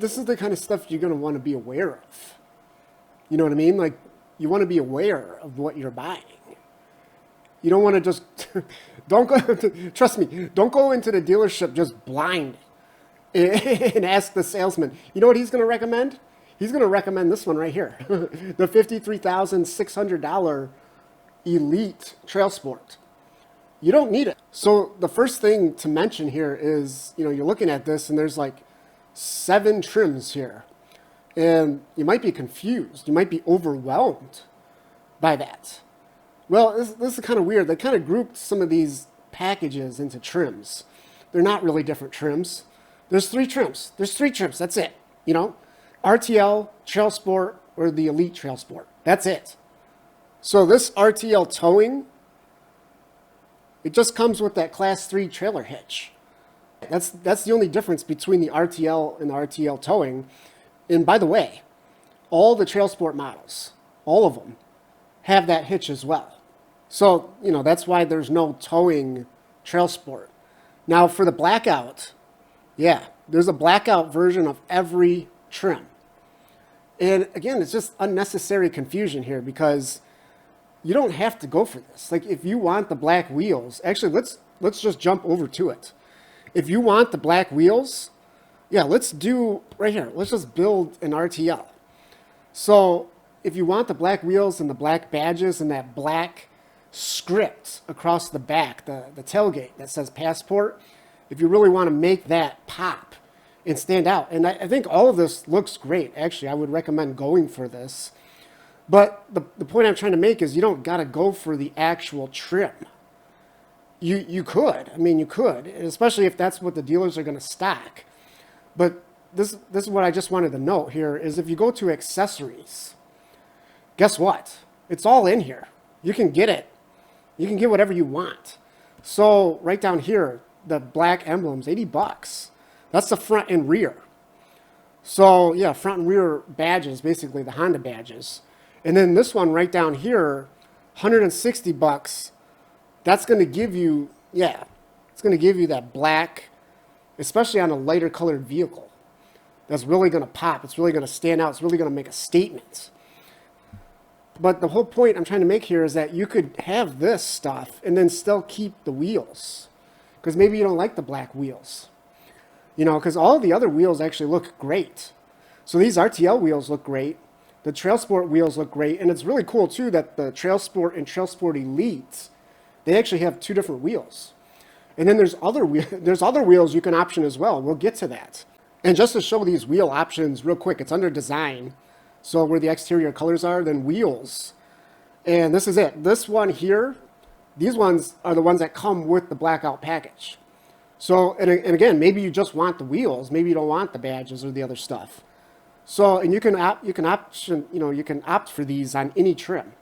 this is the kind of stuff you're going to want to be aware of. You know what I mean? Like, you want to be aware of what you're buying. You don't want to just, don't go, trust me, don't go into the dealership just blind and ask the salesman. You know what he's going to recommend? He's going to recommend this one right here, the $53,600 Elite TrailSport. You don't need it. So the first thing to mention here is, you know, you're looking at this and there's like 7 trims here. And you might be confused. You might be overwhelmed by that. Well, this is kind of weird. They kind of grouped some of these packages into trims. They're not really different trims. There's 3 trims. There's 3 trims. That's it. You know, RTL, TrailSport, or the Elite TrailSport. That's it. So this RTL towing, it just comes with that Class 3 trailer hitch. That's the only difference between the RTL and the RTL towing. And by the way, all the TrailSport models, all of them, have that hitch as well. So, you know, that's why there's no towing TrailSport. Now for the blackout, yeah, there's a blackout version of every trim. And again, it's just unnecessary confusion here because you don't have to go for this. Like, if you want the black wheels, actually, let's just jump over to it. If you want the black wheels, yeah, let's do right here. Let's just build an RTL. So if you want the black wheels and the black badges and that black script across the back, the tailgate that says Passport, if you really want to make that pop and stand out, and I think all of this looks great. Actually, I would recommend going for this. But the point I'm trying to make is you don't got to go for the actual trim. You could. I mean, you could, especially if that's what the dealers are going to stock. But this is what I just wanted to note here is if you go to accessories, guess what? It's all in here. You can get it. You can get whatever you want. So right down here, the black emblems, $80. That's the front and rear. So yeah, front and rear badges, basically the Honda badges. And then this one right down here, $160. That's going to give you, yeah, it's going to give you that black, especially on a lighter colored vehicle. That's really going to pop. It's really going to stand out. It's really going to make a statement. But the whole point I'm trying to make here is that you could have this stuff and then still keep the wheels. Because maybe you don't like the black wheels. You know, because all the other wheels actually look great. So these RTL wheels look great. The TrailSport wheels look great, and it's really cool too that the TrailSport and TrailSport Elite, they actually have 2 different wheels. And then there's other wheels you can option as well. We'll get to that. And just to show these wheel options real quick, it's under design. So where the exterior colors are, then wheels. And this is it. This one here, these ones are the ones that come with the blackout package. So, and again, maybe you just want the wheels. Maybe you don't want the badges or the other stuff. So, and you can opt for these on any trim.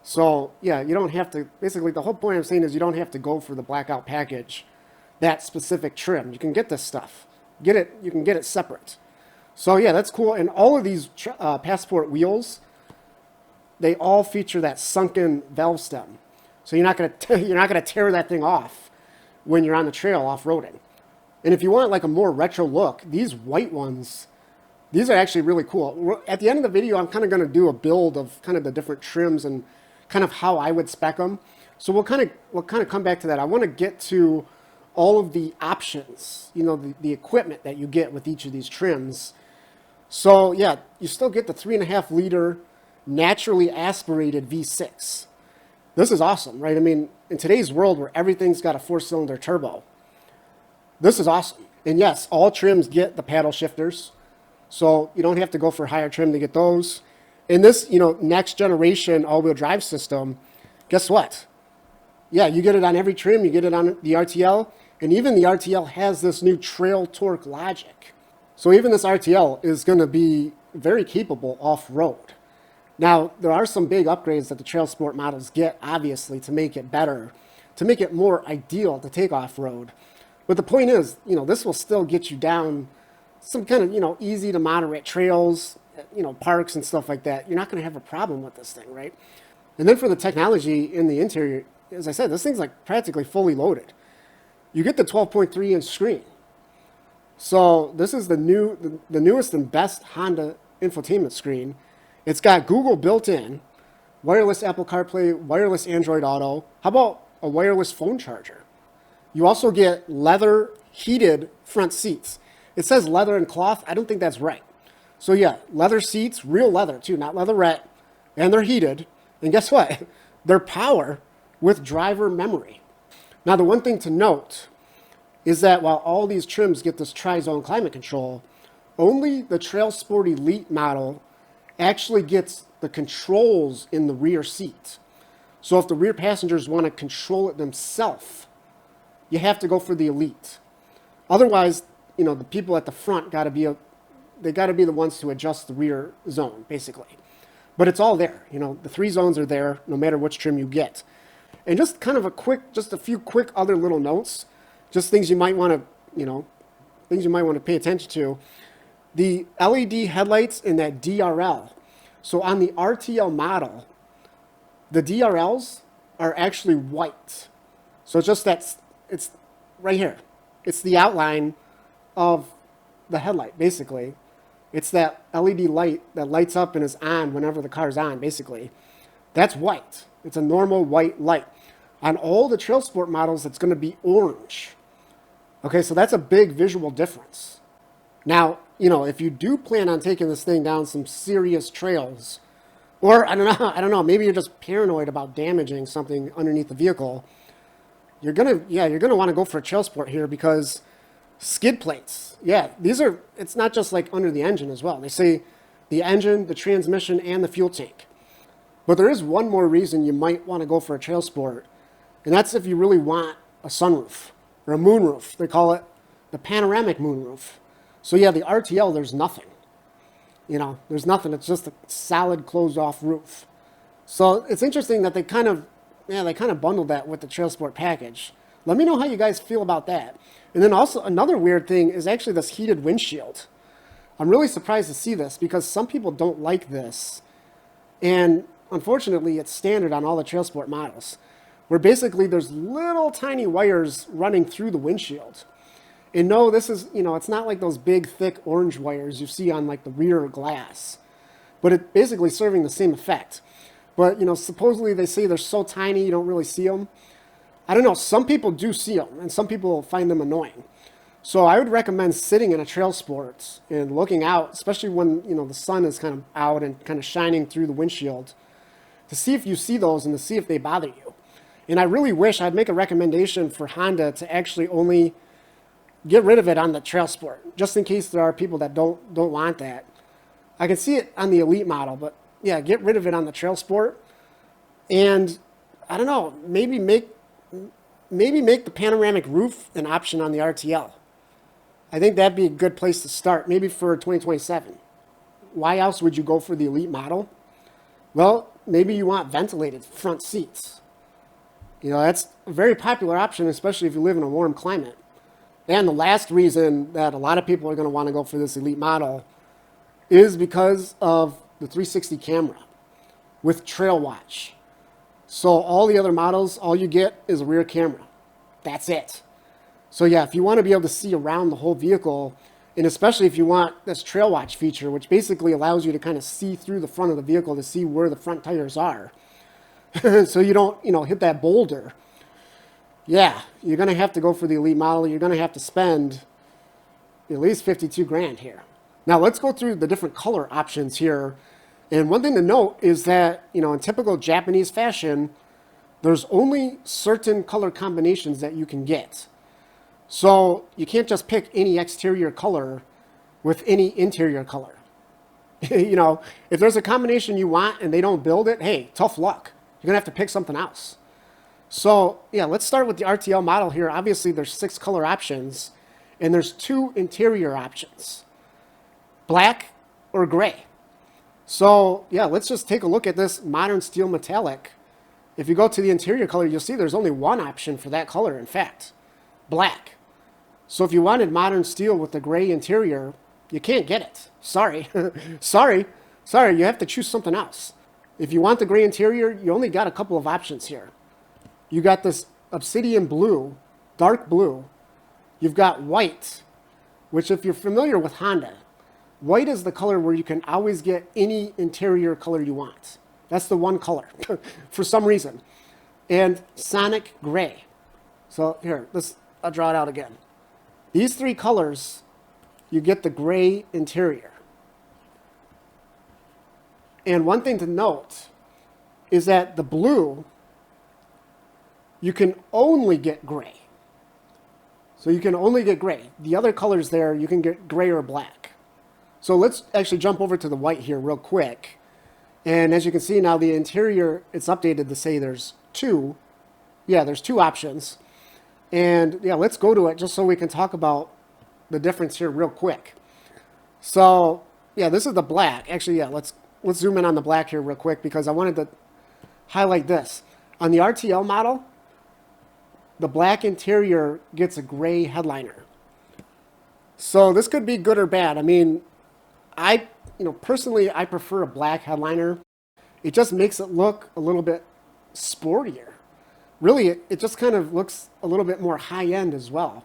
So, yeah, you don't have to, basically the whole point I'm saying is you don't have to go for the blackout package, that specific trim. You can get this stuff. You can get it separate. So, yeah, that's cool. And all of these Passport wheels, they all feature that sunken valve stem. So you're not going to tear that thing off when you're on the trail off-roading. And if you want like a more retro look, these white ones, these are actually really cool. At the end of the video, I'm kind of going to do a build of kind of the different trims and kind of how I would spec them. So we'll kind of come back to that. I want to get to all of the options, you know, the equipment that you get with each of these trims. So yeah, you still get the 3.5 liter naturally aspirated V6. This is awesome, right? I mean, in today's world where everything's got a 4-cylinder turbo, this is awesome. And yes, all trims get the paddle shifters. So you don't have to go for higher trim to get those. In this, you know, next generation all-wheel drive system, guess what? Yeah, you get it on every trim. You get it on the RTL. And even the RTL has this new trail torque logic. So even this RTL is going to be very capable off-road. Now, there are some big upgrades that the TrailSport models get, obviously, to make it better, to make it more ideal to take off-road. But the point is, you know, this will still get you down some kind of, you know, easy to moderate trails, you know, parks and stuff like that. You're not going to have a problem with this thing, right? And then for the technology in the interior, as I said, this thing's like practically fully loaded. You get the 12.3-inch screen. So this is the newest and best Honda infotainment screen. It's got Google built in, wireless Apple CarPlay, wireless Android Auto. How about a wireless phone charger? You also get leather heated front seats. It says leather and cloth. I don't think that's right. So yeah, leather seats, real leather too, not leatherette, and they're heated. And guess what? They're power with driver memory. Now the one thing to note is that while all these trims get this tri-zone climate control, only the TrailSport Elite model actually gets the controls in the rear seat. So if the rear passengers want to control it themselves, you have to go for the Elite. Otherwise, you know, the people at the front got to be the ones to adjust the rear zone, basically. But it's all there. You know, the 3 zones are there no matter which trim you get. And just kind of a few quick other little notes, just things you might want to pay attention to. The LED headlights in that DRL. So on the RTL model, the DRLs are actually white. So it's right here. It's the outline of the headlight, basically. It's that LED light that lights up and is on whenever the car's on, basically. That's white. It's a normal white light. On all the TrailSport models, it's going to be orange. Okay, so that's a big visual difference. Now, you know, if you do plan on taking this thing down some serious trails, or I don't know, maybe you're just paranoid about damaging something underneath the vehicle, you're gonna want to go for a TrailSport here because skid plates, it's not just like under the engine as well. They say the engine, the transmission, and the fuel tank. But there is one more reason you might want to go for a TrailSport, and that's if you really want a sunroof or a moonroof. They call it the panoramic moonroof. So yeah, the RTL, there's nothing. You know, there's nothing. It's just a solid closed-off roof. So it's interesting that they kind of bundled that with the TrailSport package. Let me know how you guys feel about that. And then also another weird thing is actually this heated windshield. I'm really surprised to see this because some people don't like this. And unfortunately, it's standard on all the TrailSport models, where basically there's little tiny wires running through the windshield. And no, this is, you know, it's not like those big, thick orange wires you see on like the rear glass, but it's basically serving the same effect. But, you know, supposedly they say they're so tiny you don't really see them. I don't know. Some people do see them, and some people find them annoying. So I would recommend sitting in a TrailSport and looking out, especially when, you know, the sun is kind of out and kind of shining through the windshield, to see if you see those and to see if they bother you. And I really wish I'd make a recommendation for Honda to actually only get rid of it on the TrailSport, just in case there are people that don't want that. I can see it on the Elite model, but yeah, get rid of it on the TrailSport. And I don't know, maybe make the panoramic roof an option on the RTL. I think that'd be a good place to start, maybe for 2027. Why else would you go for the Elite model? Well, maybe you want ventilated front seats. You know, that's a very popular option, especially if you live in a warm climate. And the last reason that a lot of people are going to want to go for this Elite model is because of the 360 camera with Trail Watch. So all the other models, all you get is a rear camera. That's it. So yeah, if you want to be able to see around the whole vehicle, and especially if you want this Trail Watch feature, which basically allows you to kind of see through the front of the vehicle to see where the front tires are, so you don't, you know, hit that boulder. Yeah, you're going to have to go for the Elite model. You're going to have to spend at least 52 grand here. Now let's go through the different color options here. And one thing to note is that, you know, in typical Japanese fashion, there's only certain color combinations that you can get. So you can't just pick any exterior color with any interior color. You know, if there's a combination you want and they don't build it, hey, tough luck. You're going to have to pick something else. So yeah, let's start with the RTL model here. Obviously, there's 6 color options, and there's 2 interior options, black or gray. So yeah, let's just take a look at this modern steel metallic. If you go to the interior color, you'll see there's only one option for that color, in fact, black. So if you wanted modern steel with the gray interior, you can't get it. Sorry. Sorry, you have to choose something else. If you want the gray interior, you only got a couple of options here. You got this obsidian blue, dark blue. You've got white, which if you're familiar with Honda, white is the color where you can always get any interior color you want. That's the one color for some reason. And Sonic Gray. So here, I'll draw it out again. These three colors, you get the gray interior. And one thing to note is that the blue, you can only get gray. So you can only get gray. The other colors there, you can get gray or black. So let's actually jump over to the white here real quick. And as you can see now, the interior, it's updated to say there's two. Yeah, there's two options. And yeah, let's go to it just so we can talk about the difference here real quick. So yeah, this is the black. Actually, yeah, let's zoom in on the black here real quick because I wanted to highlight this. On the RTL model, the black interior gets a gray headliner. So this could be good or bad. I mean, personally, I prefer a black headliner. It just makes it look a little bit sportier. Really, it just kind of looks a little bit more high-end as well.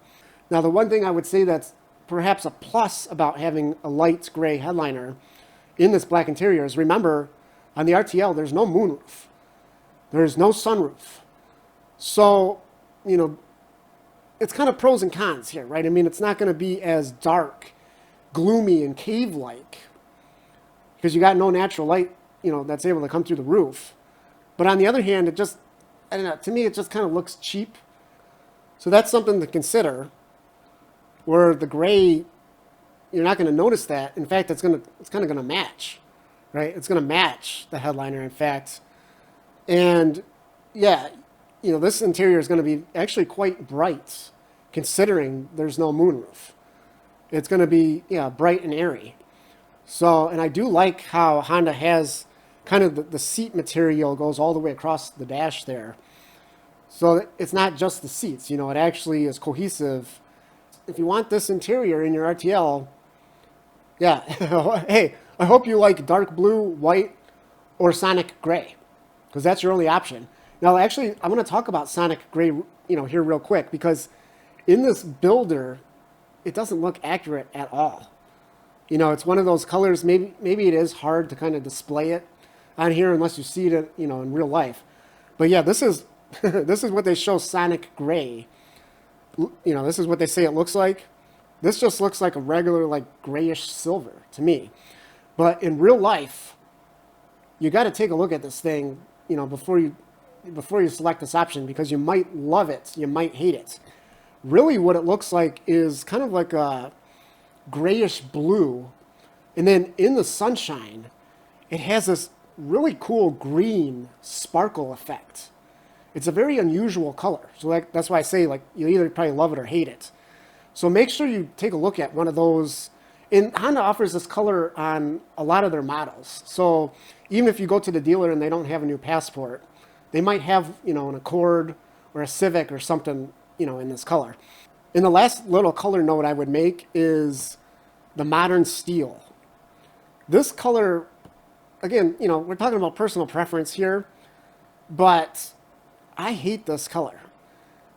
Now, the one thing I would say that's perhaps a plus about having a light gray headliner in this black interior is, remember, on the RTL, there's no moonroof. There's no sunroof. So, it's kind of pros and cons here, right? I mean, it's not going to be as dark, gloomy, and cave-like because you got no natural light, that's able to come through the roof. But on the other hand, it just, I don't know, to me, it just kind of looks cheap. So that's something to consider, where the gray, you're not going to notice that. In fact, it's kind of going to match, right? It's going to match the headliner, in fact. And yeah, this interior is going to be actually quite bright, considering there's no moonroof. It's going to be, bright and airy. So, and I do like how Honda has kind of the seat material goes all the way across the dash there. So it's not just the seats, it actually is cohesive. If you want this interior in your RTL, yeah, hey, I hope you like dark blue, white, or Sonic Gray, because that's your only option. Now, actually, I'm going to talk about Sonic Gray, here real quick, because in this builder, it doesn't look accurate at all. It's one of those colors, maybe it is hard to kind of display it on here unless you see it, in real life. But yeah, this is this is what they show Sonic Gray. This is what they say it looks like. This just looks like a regular, like, grayish silver to me. But in real life, you got to take a look at this thing, before you select this option, because you might love it, you might hate it. Really, what it looks like is kind of like a grayish blue, and then in the sunshine, it has this really cool green sparkle effect. It's a very unusual color, so that's why I say, like, you either probably love it or hate it. So make sure you take a look at one of those. And Honda offers this color on a lot of their models. So even if you go to the dealer and they don't have a new Passport, they might have, an Accord or a Civic or something, in this color. And the last little color note I would make is the modern steel. This color, again, we're talking about personal preference here, but I hate this color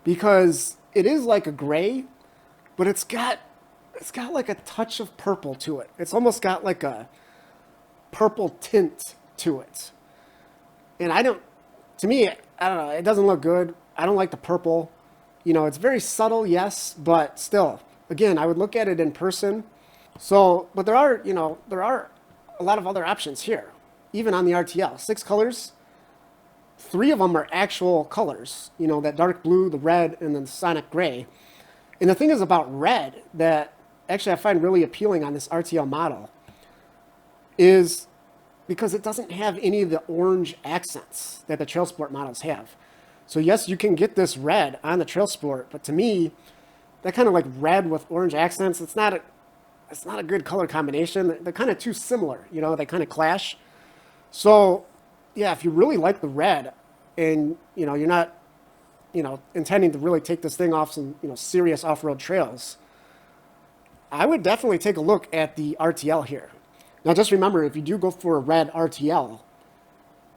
because it is like a gray, but it's got like a touch of purple to it. It's almost got like a purple tint to it. And to me, I don't know, it doesn't look good. I don't like the purple. It's very subtle, yes, but still, again, I would look at it in person. So, but there are a lot of other options here, even on the RTL. 6 colors, 3 of them are actual colors, that dark blue, the red, and then the Sonic Gray. And the thing is about red that actually I find really appealing on this RTL model is because it doesn't have any of the orange accents that the TrailSport models have. So yes, you can get this red on the TrailSport, but to me, that kind of like red with orange accents, it's not a good color combination. They're kind of too similar, they kind of clash. So yeah, if you really like the red and, you're not, intending to really take this thing off some, serious off-road trails, I would definitely take a look at the RTL here. Now, just remember, if you do go for a red RTL,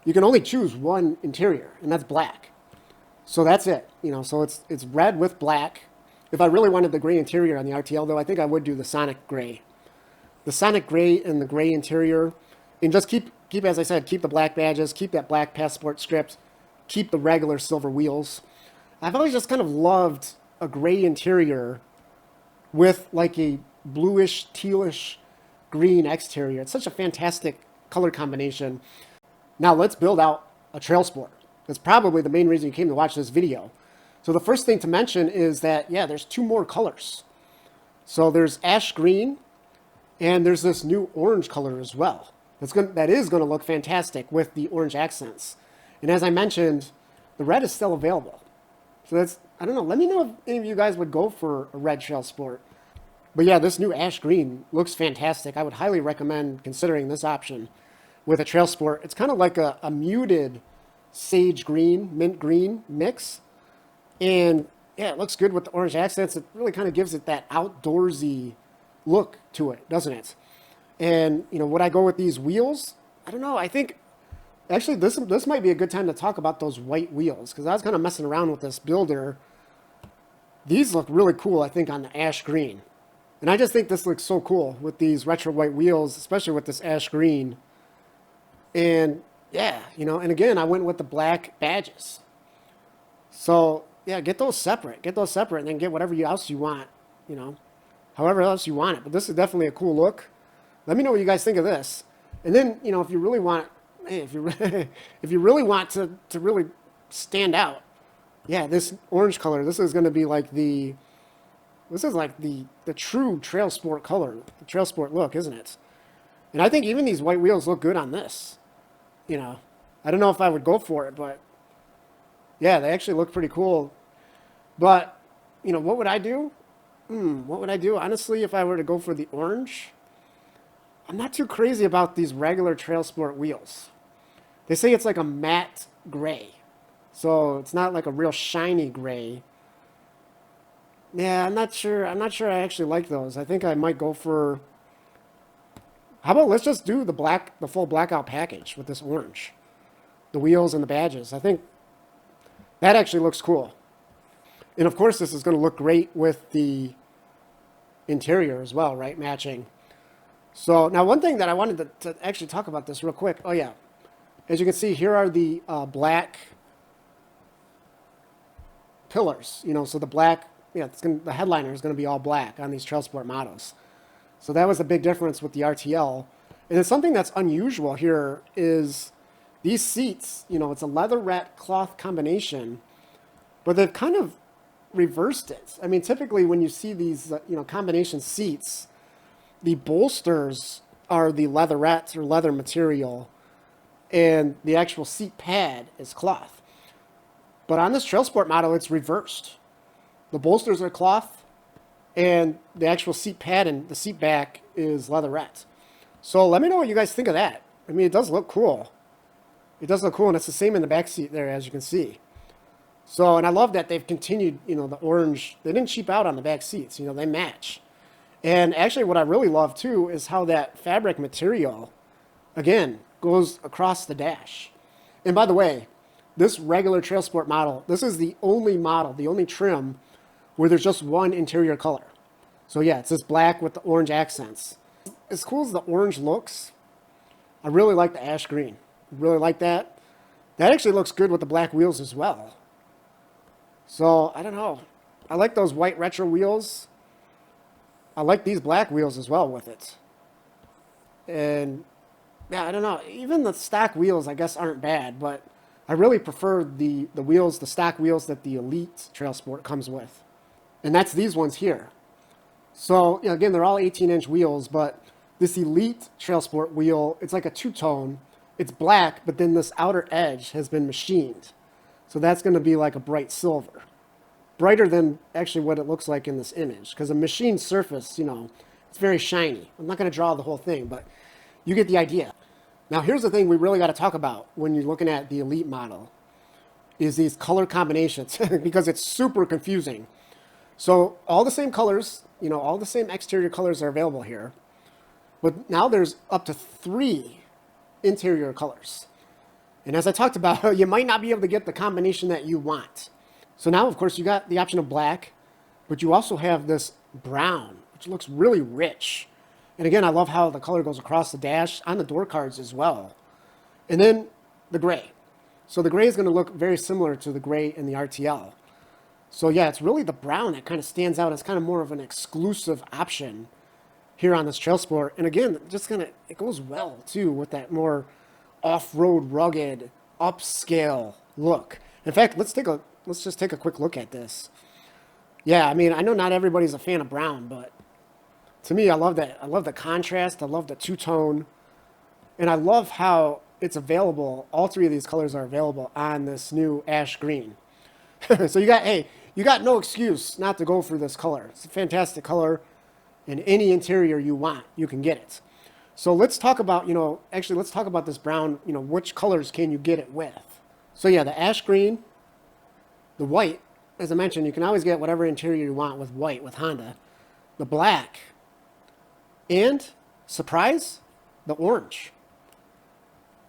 you can only choose one interior, and that's black. So that's it. So it's red with black. If I really wanted the gray interior on the RTL, though, I think I would do the Sonic gray. The Sonic gray and the gray interior, and just keep, as I said, keep the black badges, keep that black passport script, keep the regular silver wheels. I've always just kind of loved a gray interior with like a bluish, tealish, green exterior. It's such a fantastic color combination. Now let's build out a TrailSport. That's probably the main reason you came to watch this video. So the first thing to mention is that, yeah, there's two more colors. So there's ash green, and there's this new orange color as well. That is going to look fantastic with the orange accents. And as I mentioned, the red is still available. So that's, I don't know, let me know if any of you guys would go for a red TrailSport. But yeah, this new ash green looks fantastic. I would highly recommend considering this option with a TrailSport. It's kind of like a muted sage green, mint green mix. And yeah, it looks good with the orange accents. It really kind of gives it that outdoorsy look to it, doesn't it? And, you know, would I go with these wheels? I don't know. I think, actually, this might be a good time to talk about those white wheels, because I was kind of messing around with this builder. These look really cool, I think, on the ash green. And I just think this looks so cool with these retro white wheels, especially with this ash green. And, yeah, you know, and again, I went with the black badges. So, yeah, get those separate. Get those separate, and then get whatever else you want, you know, however else you want it. But this is definitely a cool look. Let me know what you guys think of this. And then, you know, if you really want, if you really want to really stand out, yeah, this orange color, this is going to be like the true TrailSport color, the TrailSport look, isn't it? And I think even these white wheels look good on this. You know, I don't know if I would go for it, but yeah, they actually look pretty cool. But, you know, what would I do? What would I do? Honestly, if I were to go for the orange, I'm not too crazy about these regular TrailSport wheels. They say it's like a matte gray. So it's not like a real shiny gray. Yeah, I'm not sure I actually like those. I think I might go for, how about let's just do the full blackout package with this orange. The wheels and the badges. I think that actually looks cool. And of course, this is going to look great with the interior as well, right? Matching. So now one thing that I wanted to actually talk about this real quick. Oh yeah. As you can see, here are the black pillars. You know, so the black, yeah, the headliner is going to be all black on these TrailSport models. So that was a big difference with the RTL. And then something that's unusual here is these seats, you know, it's a leatherette cloth combination, but they've kind of reversed it. I mean, typically when you see these, you know, combination seats, the bolsters are the leatherette or leather material, and the actual seat pad is cloth. But on this TrailSport model, it's reversed. The bolsters are cloth, and the actual seat pad and the seat back is leatherette. So let me know what you guys think of that. I mean, it does look cool. It does look cool, and it's the same in the back seat there, as you can see. So, and I love that they've continued, you know, the orange. They didn't cheap out on the back seats. You know, they match. And actually what I really love, too, is how that fabric material, again, goes across the dash. And by the way, this regular TrailSport model, this is the only model, the only trim where there's just one interior color. So yeah, it's this black with the orange accents. As cool as the orange looks, I really like the ash green. I really like that. That actually looks good with the black wheels as well. So, I don't know. I like those white retro wheels. I like these black wheels as well with it. And, yeah, I don't know. Even the stock wheels, I guess, aren't bad, but I really prefer the wheels, the stock wheels that the Elite TrailSport comes with. And that's these ones here. So, you know, again, they're all 18-inch wheels, but this Elite TrailSport wheel, it's like a two-tone. It's black, but then this outer edge has been machined. So that's going to be like a bright silver. Brighter than actually what it looks like in this image. Because a machined surface, you know, it's very shiny. I'm not going to draw the whole thing, but you get the idea. Now, here's the thing we really got to talk about when you're looking at the Elite model, is these color combinations, because it's super confusing. So all the same colors, you know, all the same exterior colors are available here. But now there's up to 3 interior colors. And as I talked about, you might not be able to get the combination that you want. So now, of course, you got the option of black, but you also have this brown, which looks really rich. And again, I love how the color goes across the dash on the door cards as well. And then the gray. So the gray is going to look very similar to the gray in the RTL. So yeah, it's really the brown that kind of stands out as kind of more of an exclusive option here on this TrailSport. And again, just kind of, it goes well too with that more off-road, rugged, upscale look. In fact, let's just take a quick look at this. Yeah, I mean, I know not everybody's a fan of brown, but to me, I love that. I love the contrast. I love the two-tone. And I love how it's available. All three of these colors are available on this new ash green. So you got no excuse not to go for this color. It's a fantastic color. In any interior you want, you can get it. So let's talk about, let's talk about this brown, which colors can you get it with? So yeah, the ash green, the white, as I mentioned, you can always get whatever interior you want with white, with Honda. The black, and, surprise, the orange.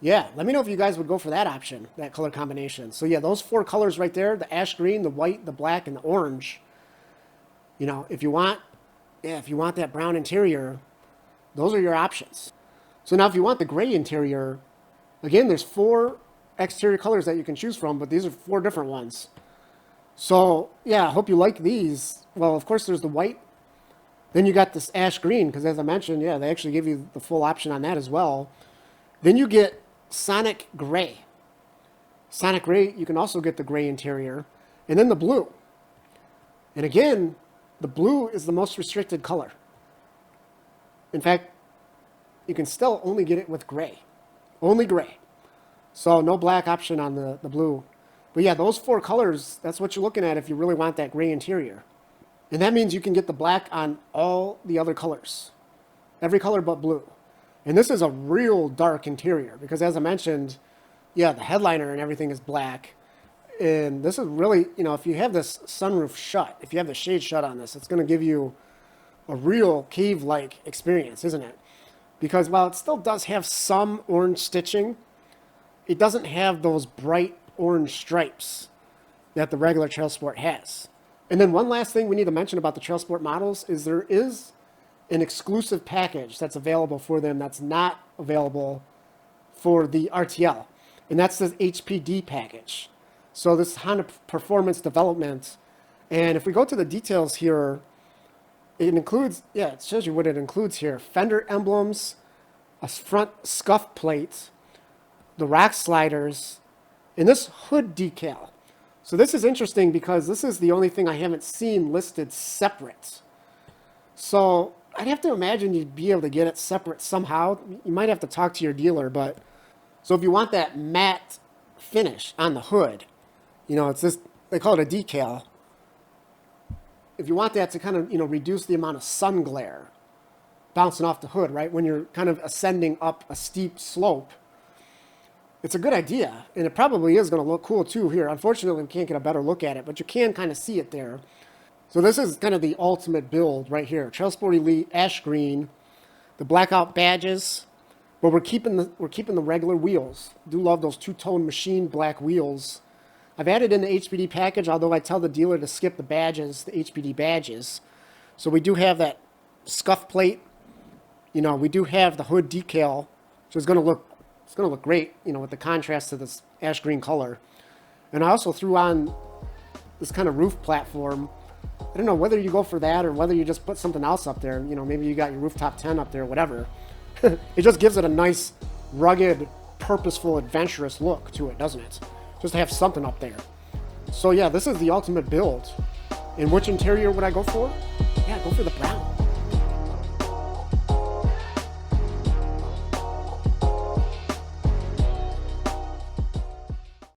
Yeah, let me know if you guys would go for that option, that color combination. So yeah, those 4 colors right there, the ash green, the white, the black, and the orange. If you want that brown interior, those are your options. So now if you want the gray interior, again, there's 4 exterior colors that you can choose from, but these are 4 different ones. So yeah, I hope you like these. Well, of course, there's the white. Then you got this ash green, because as I mentioned, yeah, they actually give you the full option on that as well. Then you get Sonic Gray. Sonic Gray, you can also get the gray interior. And then the blue. And again, the blue is the most restricted color. In fact, you can still only get it with gray. Only gray. So no black option on the blue. But yeah, those 4 colors, that's what you're looking at if you really want that gray interior. And that means you can get the black on all the other colors. Every color but blue. And this is a real dark interior because, as I mentioned, yeah, the headliner and everything is black. And this is really, if you have this sunroof shut, if you have the shade shut on this, it's going to give you a real cave-like experience, isn't it? Because while it still does have some orange stitching, it doesn't have those bright orange stripes that the regular TrailSport has. And then one last thing we need to mention about the TrailSport models is there is an exclusive package that's available for them that's not available for the RTL. And that's the HPD package. So this is Honda Performance Development. And if we go to the details here, it includes, yeah, it shows you what it includes here. Fender emblems, a front scuff plate, the rock sliders, and this hood decal. So this is interesting because this is the only thing I haven't seen listed separate. So I'd have to imagine you'd be able to get it separate somehow. You might have to talk to your dealer, but so if you want that matte finish on the hood, it's this, they call it a decal. If you want that to kind of, reduce the amount of sun glare bouncing off the hood, right? When you're kind of ascending up a steep slope, it's a good idea. And it probably is going to look cool too here. Unfortunately, we can't get a better look at it, but you can kind of see it there. So this is kind of the ultimate build right here. TrailSport Elite, ash green, the blackout badges, but we're keeping the regular wheels. I do love those two-tone machine black wheels. I've added in the HPD package, although I tell the dealer to skip the badges, the HPD badges. So we do have that scuff plate. We do have the hood decal, which is going to look great, with the contrast to this ash green color. And I also threw on this kind of roof platform. I don't know whether you go for that or whether you just put something else up there. Maybe you got your rooftop tent up there, whatever. It just gives it a nice, rugged, purposeful, adventurous look to it, doesn't it? Just to have something up there. So yeah, this is the ultimate build. And which interior would I go for? Yeah, go for the brown.